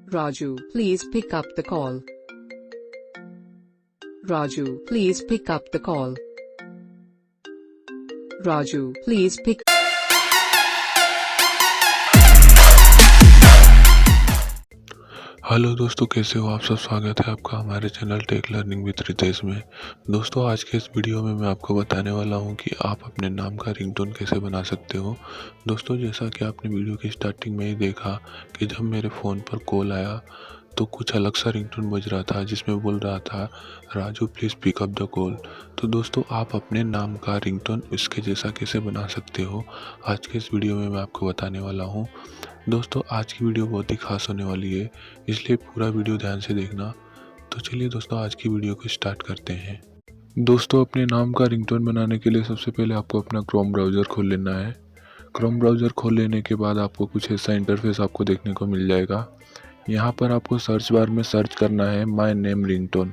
Raju, please pick up the call. Raju, please pick up the call. Raju, please pick. Hello दोस्तों, कैसे हो आप सब। स्वागत है आपका हमारे channel tech learning with Ritesh में। दोस्तों, आज के इस वीडियो में मैं आपको बताने वाला हूं कि आप अपने नाम का रिंगटोन कैसे बना सकते हो। दोस्तों, जैसा कि आपने वीडियो की स्टार्टिंग में ही देखा कि जब मेरे फ़ोन पर कॉल आया तो कुछ अलग सा रिंगटोन बज रहा था जिसमें बोल रहा था Raju please pick up the call. तो दोस्तों, आप अपने नाम का रिंगटोन इसके जैसा कैसे बना सकते हो, आज के इस वीडियो में मैं आपको बताने वाला हूँ। दोस्तों, आज की वीडियो बहुत ही खास होने वाली है, इसलिए पूरा वीडियो ध्यान से देखना। तो चलिए दोस्तों, आज की वीडियो को स्टार्ट करते हैं। दोस्तों, अपने नाम का रिंगटोन बनाने के लिए सबसे पहले आपको अपना क्रोम ब्राउज़र खोल लेना है। क्रोम ब्राउज़र खोल लेने के बाद आपको कुछ ऐसा इंटरफेस आपको देखने को मिल जाएगा। यहाँ पर आपको सर्च बार में सर्च करना है माय नेम रिंगटोन।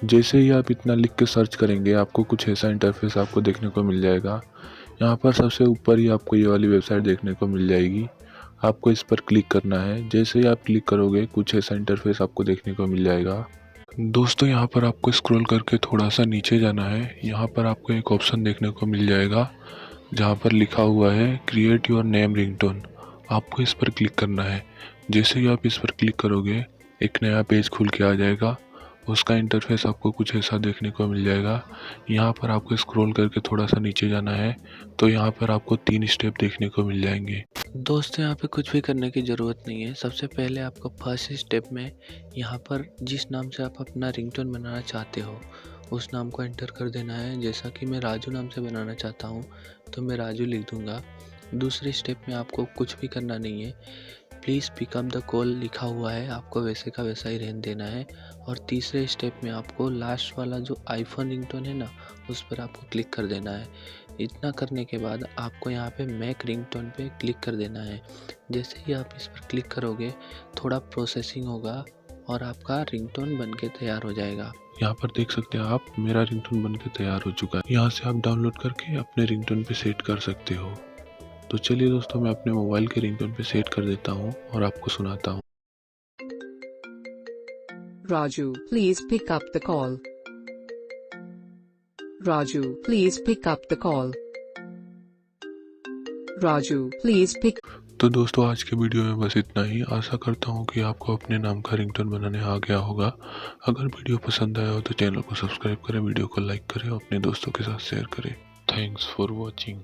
जैसे ही आप इतना लिख के सर्च करेंगे आपको कुछ ऐसा इंटरफेस आपको देखने को मिल जाएगा। यहाँ पर सबसे ऊपर ही आपको ये वाली वेबसाइट देखने को मिल जाएगी। आपको इस पर क्लिक करना है। जैसे ही आप क्लिक करोगे कुछ ऐसा इंटरफेस आपको देखने को मिल जाएगा। दोस्तों, यहाँ पर आपको स्क्रॉल करके थोड़ा सा नीचे जाना है। यहाँ पर आपको एक ऑप्शन देखने को मिल जाएगा जहाँ पर लिखा हुआ है क्रिएट योर नेम रिंगटोन। आपको इस पर क्लिक करना है। जैसे ही आप इस पर क्लिक करोगे एक नया पेज खुल के आ जाएगा। उसका इंटरफेस आपको कुछ ऐसा देखने को मिल जाएगा। यहाँ पर आपको स्क्रॉल करके थोड़ा सा नीचे जाना है तो यहाँ पर आपको 3 स्टेप देखने को मिल जाएंगे। दोस्तों, यहाँ पे कुछ भी करने की ज़रूरत नहीं है। सबसे पहले आपको फर्स्ट स्टेप में यहाँ पर जिस नाम से आप अपना रिंगटोन बनाना चाहते हो उस नाम को एंटर कर देना है। जैसा कि मैं राजू नाम से बनाना चाहता हूँ तो मैं राजू लिख दूँगा। दूसरे स्टेप में आपको कुछ भी करना नहीं है। प्लीज़ पिकअप द कॉल लिखा हुआ है, आपको वैसे का वैसा ही रहने देना है। और तीसरे स्टेप में आपको लास्ट वाला जो आईफोन रिंगटोन है ना, उस पर आपको क्लिक कर देना है। इतना करने के बाद आपको यहाँ पे मैक रिंगटोन पे क्लिक कर देना है। जैसे ही आप इस पर क्लिक करोगे थोड़ा प्रोसेसिंग होगा और आपका रिंगटोन बन के तैयार हो जाएगा। यहाँ पर देख सकते हैं आप, मेरा रिंगटोन बन के तैयार हो चुका है। यहाँ से आप डाउनलोड करके अपने रिंगटोन पे सेट कर सकते हो। तो चलिए दोस्तों, मैं अपने मोबाइल के रिंगटोन पे सेट कर देता हूँ और आपको सुनाता हूँ। Raju, please pick up the call. Raju, please pick up the call. Raju, please pick. तो दोस्तों, आज के वीडियो में बस इतना ही। आशा करता हूँ कि आपको अपने नाम का रिंगटोन बनाने आ गया होगा। अगर वीडियो पसंद आया हो तो चैनल को सब्सक्राइब करें, वीडियो को लाइक करें और अपने दोस्तों के साथ शेयर करें। Thanks for watching.